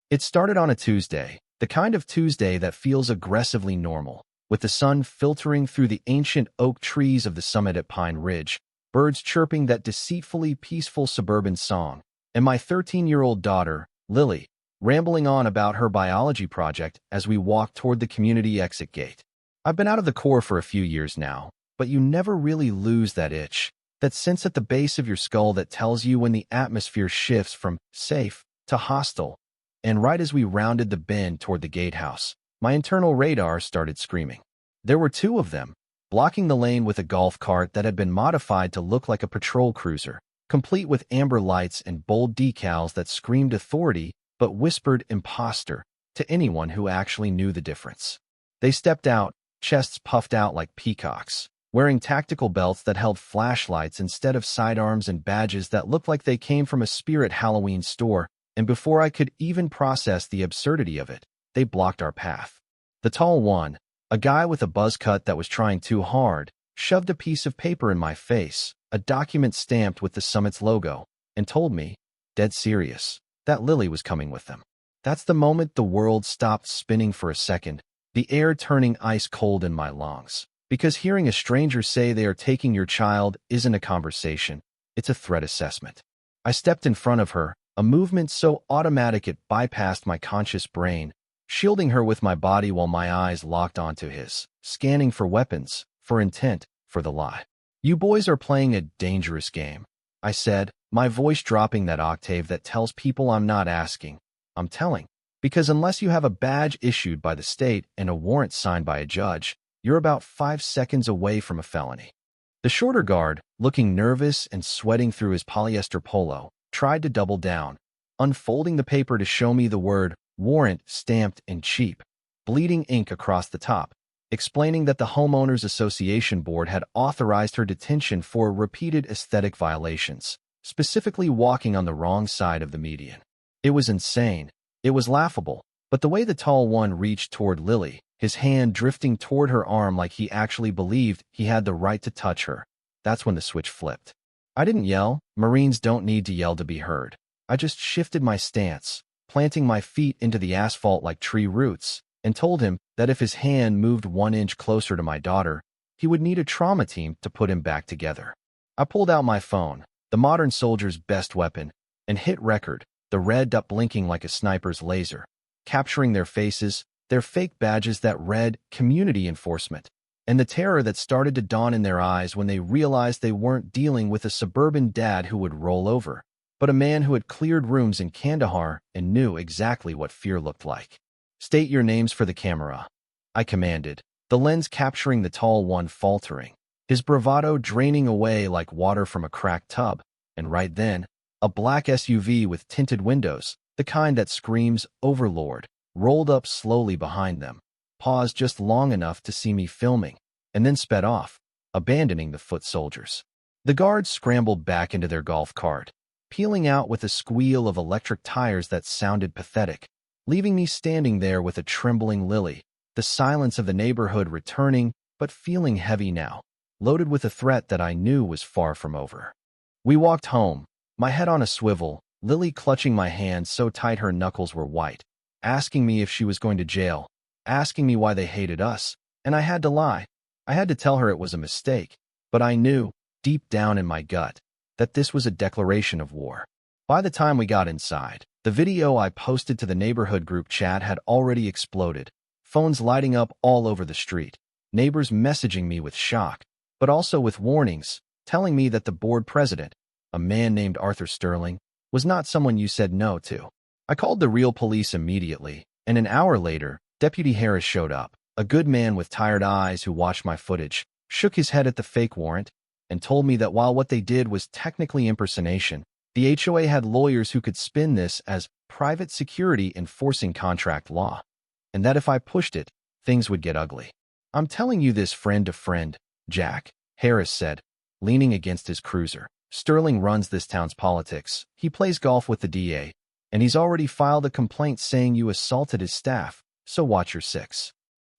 It started on a Tuesday, the kind of Tuesday that feels aggressively normal, with the sun filtering through the ancient oak trees of the summit at Pine Ridge, birds chirping that deceitfully peaceful suburban song, and my 13-year-old daughter, Lily, rambling on about her biology project as we walked toward the community exit gate. I've been out of the Corps for a few years now, but you never really lose that itch, that sense at the base of your skull that tells you when the atmosphere shifts from safe to hostile. And right as we rounded the bend toward the gatehouse, my internal radar started screaming. There were two of them, blocking the lane with a golf cart that had been modified to look like a patrol cruiser, complete with amber lights and bold decals that screamed authority but whispered imposter to anyone who actually knew the difference. They stepped out, chests puffed out like peacocks, wearing tactical belts that held flashlights instead of sidearms and badges that looked like they came from a Spirit Halloween store, and before I could even process the absurdity of it, they blocked our path. The tall one, a guy with a buzz cut that was trying too hard, shoved a piece of paper in my face, a document stamped with the summit's logo, and told me, dead serious, that Lily was coming with them. That's the moment the world stopped spinning for a second, the air turning ice cold in my lungs. Because hearing a stranger say they are taking your child isn't a conversation, it's a threat assessment. I stepped in front of her, a movement so automatic it bypassed my conscious brain, shielding her with my body while my eyes locked onto his, scanning for weapons, for intent, for the lie. You boys are playing a dangerous game, I said, my voice dropping that octave that tells people I'm not asking, I'm telling. Because unless you have a badge issued by the state and a warrant signed by a judge, you're about 5 seconds away from a felony. The shorter guard, looking nervous and sweating through his polyester polo, tried to double down, unfolding the paper to show me the word warrant stamped in cheap, bleeding ink across the top, explaining that the Homeowners Association Board had authorized her detention for repeated aesthetic violations, specifically walking on the wrong side of the median. It was insane. It was laughable, but the way the tall one reached toward Lily, his hand drifting toward her arm like he actually believed he had the right to touch her, that's when the switch flipped. I didn't yell. Marines don't need to yell to be heard. I just shifted my stance, planting my feet into the asphalt like tree roots, and told him that if his hand moved 1 inch closer to my daughter, he would need a trauma team to put him back together. I pulled out my phone, the modern soldier's best weapon, and hit record, the red dot blinking like a sniper's laser, capturing their faces, their fake badges that read community enforcement, and the terror that started to dawn in their eyes when they realized they weren't dealing with a suburban dad who would roll over, but a man who had cleared rooms in Kandahar and knew exactly what fear looked like. State your names for the camera, I commanded, the lens capturing the tall one faltering, his bravado draining away like water from a cracked tub, and right then, a black SUV with tinted windows, the kind that screams Overlord, rolled up slowly behind them, paused just long enough to see me filming, and then sped off, abandoning the foot soldiers. The guards scrambled back into their golf cart, peeling out with a squeal of electric tires that sounded pathetic, leaving me standing there with a trembling Lily, the silence of the neighborhood returning but feeling heavy now, loaded with a threat that I knew was far from over. We walked home, my head on a swivel, Lily clutching my hand so tight her knuckles were white, asking me if she was going to jail, asking me why they hated us, and I had to lie. I had to tell her it was a mistake, but I knew, deep down in my gut, that this was a declaration of war. By the time we got inside, the video I posted to the neighborhood group chat had already exploded, phones lighting up all over the street, neighbors messaging me with shock, but also with warnings, telling me that the board president, a man named Arthur Sterling, was not someone you said no to. I called the real police immediately, and an hour later, Deputy Harris showed up, a good man with tired eyes who watched my footage, shook his head at the fake warrant, and told me that while what they did was technically impersonation, the HOA had lawyers who could spin this as private security enforcing contract law, and that if I pushed it, things would get ugly. I'm telling you this friend to friend, Jack, Harris said, leaning against his cruiser. Sterling runs this town's politics. He plays golf with the DA, and he's already filed a complaint saying you assaulted his staff, so watch your six.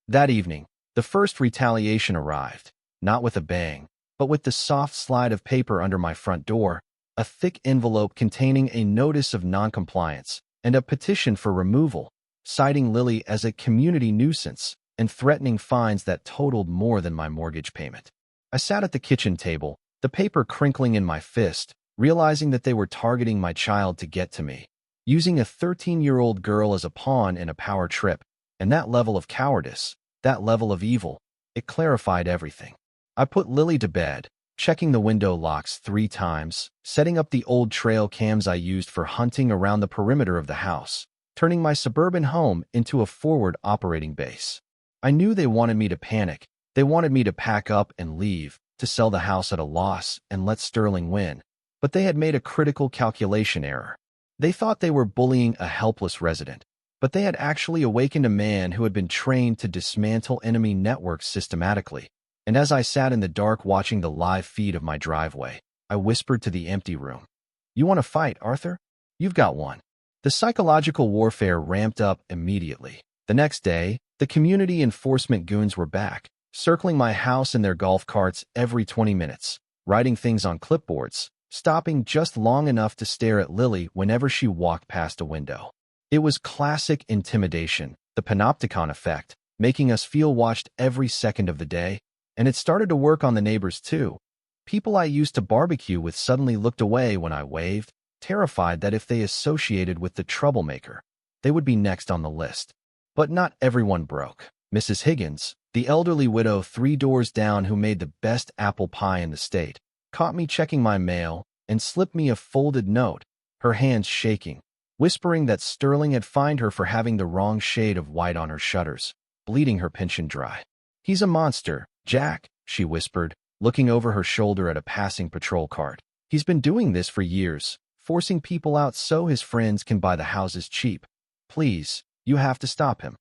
That evening, the first retaliation arrived, not with a bang, but with the soft slide of paper under my front door, a thick envelope containing a notice of noncompliance, and a petition for removal, citing Lily as a community nuisance and threatening fines that totaled more than my mortgage payment. I sat at the kitchen table, the paper crinkling in my fist, realizing that they were targeting my child to get to me, using a 13-year-old girl as a pawn in a power trip, and that level of cowardice, that level of evil, it clarified everything. I put Lily to bed, checking the window locks 3 times, setting up the old trail cams I used for hunting around the perimeter of the house, turning my suburban home into a forward operating base. I knew they wanted me to panic. They wanted me to pack up and leave, to sell the house at a loss and let Sterling win. But they had made a critical calculation error. They thought they were bullying a helpless resident, but they had actually awakened a man who had been trained to dismantle enemy networks systematically. And as I sat in the dark watching the live feed of my driveway, I whispered to the empty room, "You want to fight, Arthur? You've got one." The psychological warfare ramped up immediately. The next day, the community enforcement goons were back, circling my house in their golf carts every 20 minutes, writing things on clipboards, stopping just long enough to stare at Lily whenever she walked past a window. It was classic intimidation, the panopticon effect, making us feel watched every second of the day, and it started to work on the neighbors too. People I used to barbecue with suddenly looked away when I waved, terrified that if they associated with the troublemaker, they would be next on the list. But not everyone broke. Mrs. Higgins, the elderly widow 3 doors down who made the best apple pie in the state, caught me checking my mail and slipped me a folded note, her hands shaking, whispering that Sterling had fined her for having the wrong shade of white on her shutters, bleeding her pension dry. "He's a monster, Jack," she whispered, looking over her shoulder at a passing patrol cart. "He's been doing this for years, forcing people out so his friends can buy the houses cheap. Please, you have to stop him."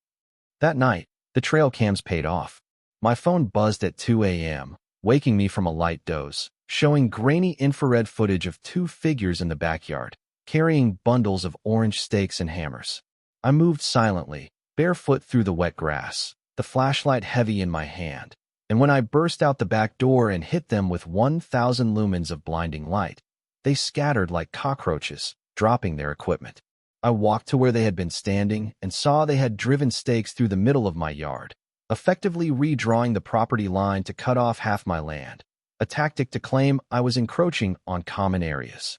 That night, the trail cams paid off. My phone buzzed at 2 a.m., waking me from a light doze, showing grainy infrared footage of 2 figures in the backyard, carrying bundles of orange stakes and hammers. I moved silently, barefoot through the wet grass, the flashlight heavy in my hand, and when I burst out the back door and hit them with 1,000 lumens of blinding light, they scattered like cockroaches, dropping their equipment. I walked to where they had been standing and saw they had driven stakes through the middle of my yard, effectively redrawing the property line to cut off half my land, a tactic to claim I was encroaching on common areas.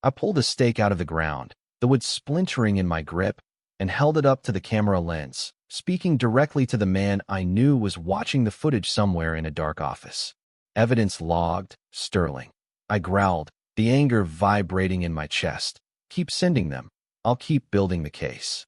I pulled a stake out of the ground, the wood splintering in my grip, and held it up to the camera lens, speaking directly to the man I knew was watching the footage somewhere in a dark office. "Evidence logged, Sterling." I growled, the anger vibrating in my chest. "Keep sending them. I'll keep building the case."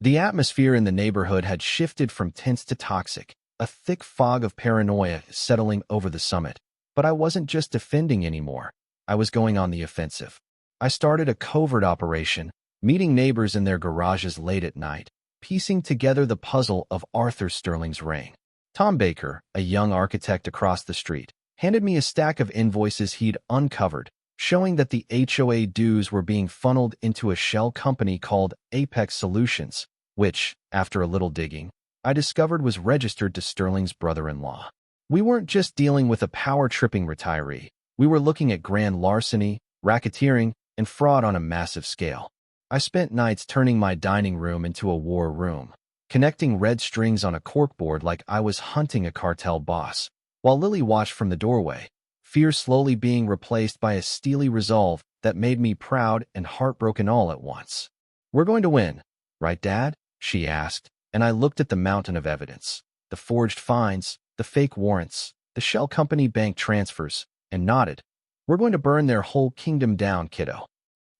The atmosphere in the neighborhood had shifted from tense to toxic, a thick fog of paranoia settling over the summit. But I wasn't just defending anymore. I was going on the offensive. I started a covert operation, meeting neighbors in their garages late at night, piecing together the puzzle of Arthur Sterling's reign. Tom Baker, a young architect across the street, handed me a stack of invoices he'd uncovered, showing that the HOA dues were being funneled into a shell company called Apex Solutions, which, after a little digging, I discovered was registered to Sterling's brother-in-law. We weren't just dealing with a power-tripping retiree. We were looking at grand larceny, racketeering, and fraud on a massive scale. I spent nights turning my dining room into a war room, connecting red strings on a corkboard like I was hunting a cartel boss, while Lily watched from the doorway, fear slowly being replaced by a steely resolve that made me proud and heartbroken all at once. "We're going to win, right, Dad?" she asked, and I looked at the mountain of evidence, the forged fines, the fake warrants, the shell company bank transfers, and nodded. "We're going to burn their whole kingdom down, kiddo."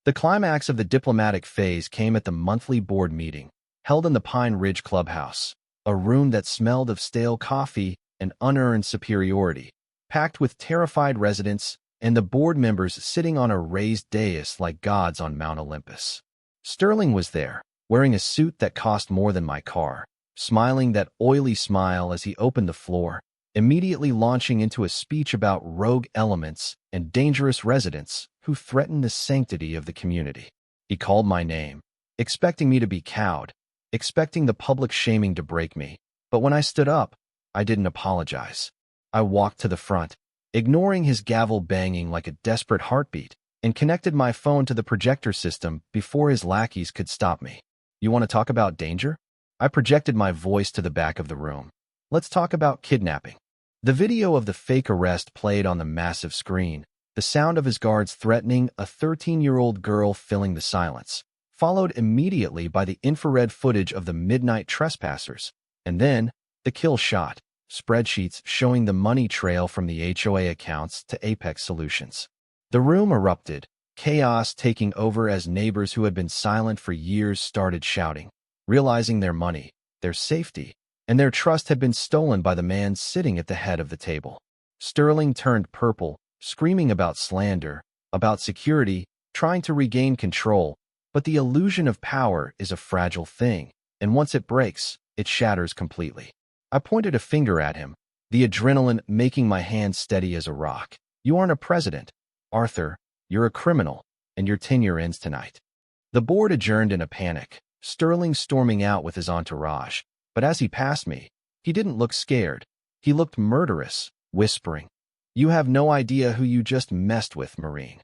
The climax of the diplomatic phase came at the monthly board meeting, held in the Pine Ridge Clubhouse, a room that smelled of stale coffee and unearned superiority, packed with terrified residents and the board members sitting on a raised dais like gods on Mount Olympus. Sterling was there, wearing a suit that cost more than my car, smiling that oily smile as he opened the floor, immediately launching into a speech about rogue elements and dangerous residents who threatened the sanctity of the community. He called my name, expecting me to be cowed, expecting the public shaming to break me. But when I stood up, I didn't apologize. I walked to the front, ignoring his gavel banging like a desperate heartbeat, and connected my phone to the projector system before his lackeys could stop me. You want to talk about danger? I projected my voice to the back of the room. Let's talk about kidnapping. The video of the fake arrest played on the massive screen, the sound of his guards threatening a 13-year-old girl filling the silence, followed immediately by the infrared footage of the midnight trespassers, and then the kill shot, spreadsheets showing the money trail from the HOA accounts to Apex Solutions. The room erupted, chaos taking over as neighbors who had been silent for years started shouting, realizing their money, their safety, and their trust had been stolen by the man sitting at the head of the table. Sterling turned purple, screaming about slander, about security, trying to regain control, but the illusion of power is a fragile thing, and once it breaks, it shatters completely. I pointed a finger at him, the adrenaline making my hand steady as a rock. You aren't a president, Arthur. You're a criminal, and your tenure ends tonight. The board adjourned in a panic, Sterling storming out with his entourage, but as he passed me, he didn't look scared. He looked murderous, whispering, "You have no idea who you just messed with, Marine."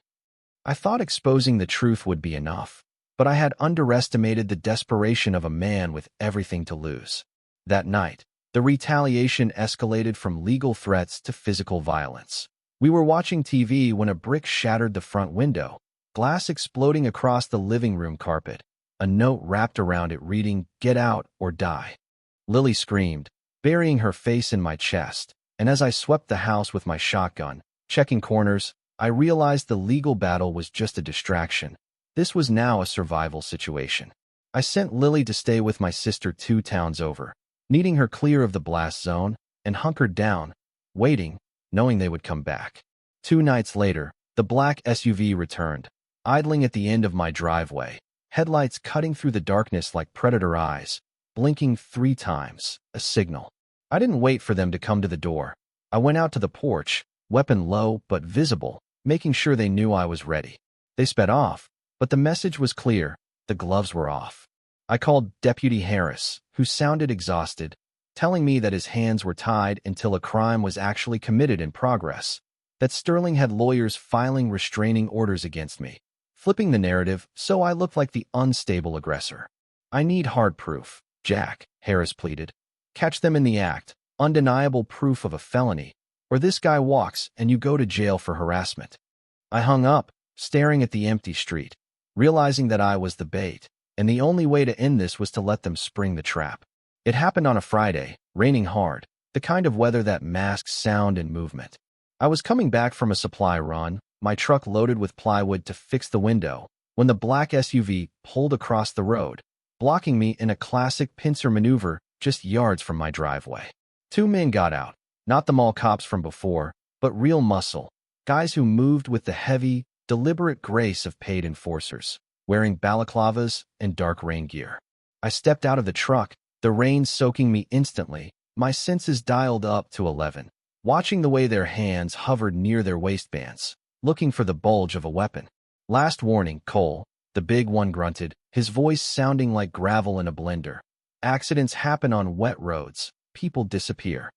I thought exposing the truth would be enough, but I had underestimated the desperation of a man with everything to lose. That night, the retaliation escalated from legal threats to physical violence. We were watching TV when a brick shattered the front window, glass exploding across the living room carpet, a note wrapped around it reading, "Get out or die." Lily screamed, burying her face in my chest, and as I swept the house with my shotgun, checking corners, I realized the legal battle was just a distraction. This was now a survival situation. I sent Lily to stay with my sister 2 towns over, needing her clear of the blast zone, and hunkered down, waiting, knowing they would come back. 2 nights later, the black SUV returned, idling at the end of my driveway, headlights cutting through the darkness like predator eyes, blinking 3 times, a signal. I didn't wait for them to come to the door. I went out to the porch, weapon low but visible, making sure they knew I was ready. They sped off, but the message was clear, the gloves were off. I called Deputy Harris, who sounded exhausted, telling me that his hands were tied until a crime was actually committed in progress, that Sterling had lawyers filing restraining orders against me, flipping the narrative so I looked like the unstable aggressor. "I need hard proof, Jack," Harris pleaded. "Catch them in the act, undeniable proof of a felony, or this guy walks and you go to jail for harassment." I hung up, staring at the empty street, realizing that I was the bait, and the only way to end this was to let them spring the trap. It happened on a Friday, raining hard, the kind of weather that masks sound and movement. I was coming back from a supply run, my truck loaded with plywood to fix the window, when the black SUV pulled across the road, blocking me in a classic pincer maneuver just yards from my driveway. 2 men got out, not the mall cops from before, but real muscle, guys who moved with the heavy, deliberate grace of paid enforcers, wearing balaclavas and dark rain gear. I stepped out of the truck, the rain soaking me instantly, my senses dialed up to 11, watching the way their hands hovered near their waistbands, looking for the bulge of a weapon. "Last warning, Cole," the big one grunted, his voice sounding like gravel in a blender. "Accidents happen on wet roads. People disappear."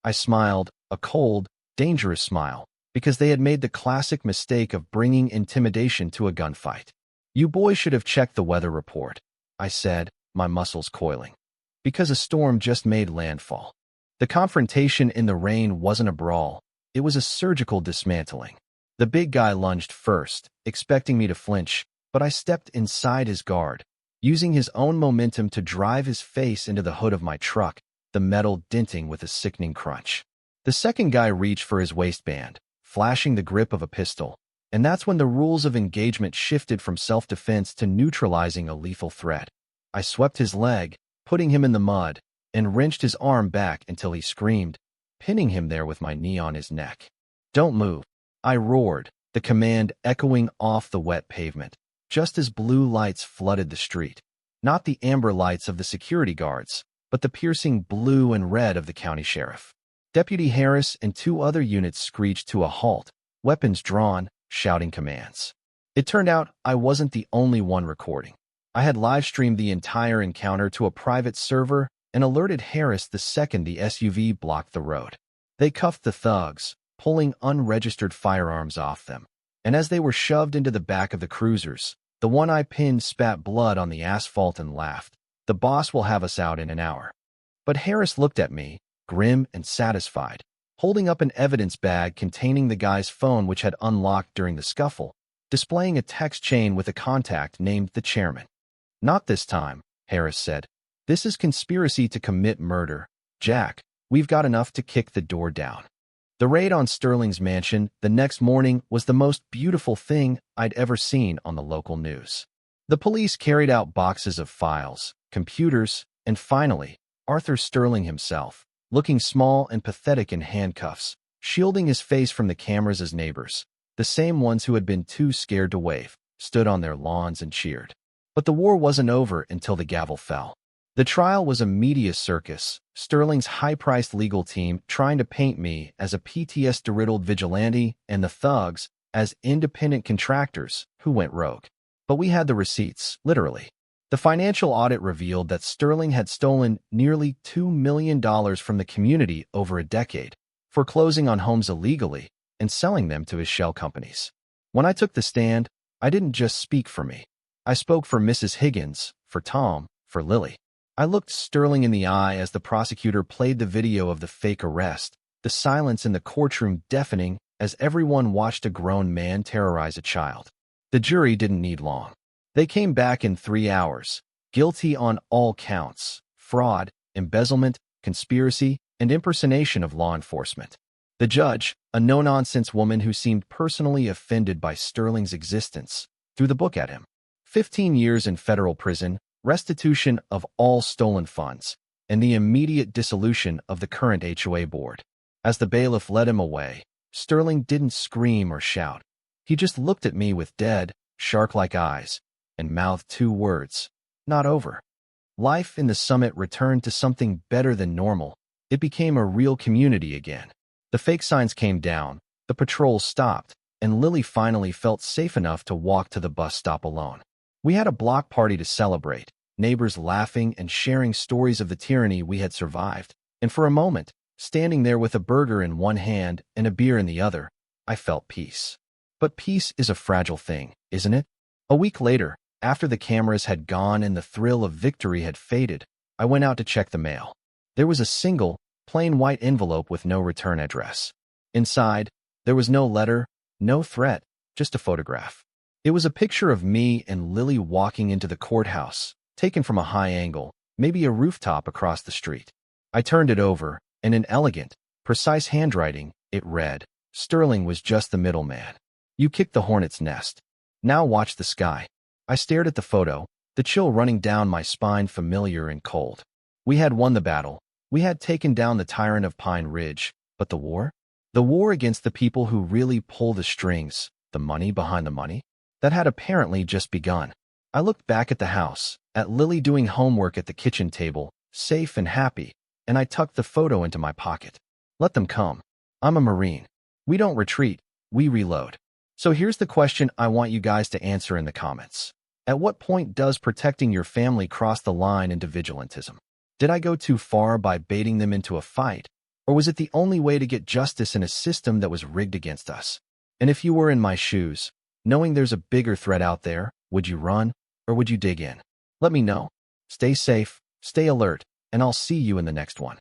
I smiled, a cold, dangerous smile, because they had made the classic mistake of bringing intimidation to a gunfight. "You boys should have checked the weather report," I said, my muscles coiling. Because a storm just made landfall. The confrontation in the rain wasn't a brawl, it was a surgical dismantling. The big guy lunged first, expecting me to flinch, but I stepped inside his guard, using his own momentum to drive his face into the hood of my truck, the metal denting with a sickening crunch. The second guy reached for his waistband, flashing the grip of a pistol, and that's when the rules of engagement shifted from self-defense to neutralizing a lethal threat. I swept his leg, putting him in the mud, and wrenched his arm back until he screamed, pinning him there with my knee on his neck. "Don't move," I roared, the command echoing off the wet pavement, just as blue lights flooded the street. Not the amber lights of the security guards, but the piercing blue and red of the county sheriff. Deputy Harris and 2 other units screeched to a halt, weapons drawn, shouting commands. It turned out I wasn't the only one recording. I had live-streamed the entire encounter to a private server and alerted Harris the second the SUV blocked the road. They cuffed the thugs, pulling unregistered firearms off them. And as they were shoved into the back of the cruisers, the one I pinned spat blood on the asphalt and laughed. "The boss will have us out in an hour." But Harris looked at me, grim and satisfied, holding up an evidence bag containing the guy's phone which had unlocked during the scuffle, displaying a text chain with a contact named the chairman. "Not this time," Harris said. "This is conspiracy to commit murder. Jack, we've got enough to kick the door down." The raid on Sterling's mansion the next morning was the most beautiful thing I'd ever seen on the local news. The police carried out boxes of files, computers, and finally, Arthur Sterling himself, looking small and pathetic in handcuffs, shielding his face from the cameras as neighbors, the same ones who had been too scared to wave, stood on their lawns and cheered. But the war wasn't over until the gavel fell. The trial was a media circus, Sterling's high-priced legal team trying to paint me as a PTSD-riddled vigilante and the thugs as independent contractors who went rogue. But we had the receipts, literally. The financial audit revealed that Sterling had stolen nearly $2 million from the community over a decade, foreclosing on homes illegally and selling them to his shell companies. When I took the stand, I didn't just speak for me. I spoke for Mrs. Higgins, for Tom, for Lily. I looked Sterling in the eye as the prosecutor played the video of the fake arrest, the silence in the courtroom deafening as everyone watched a grown man terrorize a child. The jury didn't need long. They came back in 3 hours, guilty on all counts: fraud, embezzlement, conspiracy, and impersonation of law enforcement. The judge, a no-nonsense woman who seemed personally offended by Sterling's existence, threw the book at him. 15 years in federal prison, restitution of all stolen funds, and the immediate dissolution of the current HOA board. As the bailiff led him away, Sterling didn't scream or shout. He just looked at me with dead, shark-like eyes and mouthed 2 words: "Not over." Life in the Summit returned to something better than normal. It became a real community again. The fake signs came down, the patrols stopped, and Lily finally felt safe enough to walk to the bus stop alone. We had a block party to celebrate, neighbors laughing and sharing stories of the tyranny we had survived. And for a moment, standing there with a burger in one hand and a beer in the other, I felt peace. But peace is a fragile thing, isn't it? A week later, after the cameras had gone and the thrill of victory had faded, I went out to check the mail. There was a single, plain white envelope with no return address. Inside, there was no letter, no threat, just a photograph. It was a picture of me and Lily walking into the courthouse, taken from a high angle, maybe a rooftop across the street. I turned it over, and in elegant, precise handwriting, it read, "Sterling was just the middleman. You kicked the hornet's nest. Now watch the sky." I stared at the photo, the chill running down my spine, familiar and cold. We had won the battle. We had taken down the tyrant of Pine Ridge. But the war? The war against the people who really pull the strings, the money behind the money? That had apparently just begun. I looked back at the house, at Lily doing homework at the kitchen table, safe and happy, and I tucked the photo into my pocket. Let them come. I'm a Marine. We don't retreat, we reload. So here's the question I want you guys to answer in the comments. At what point does protecting your family cross the line into vigilantism? Did I go too far by baiting them into a fight, or was it the only way to get justice in a system that was rigged against us? And if you were in my shoes, knowing there's a bigger threat out there, would you run, or would you dig in? Let me know. Stay safe, stay alert, and I'll see you in the next one.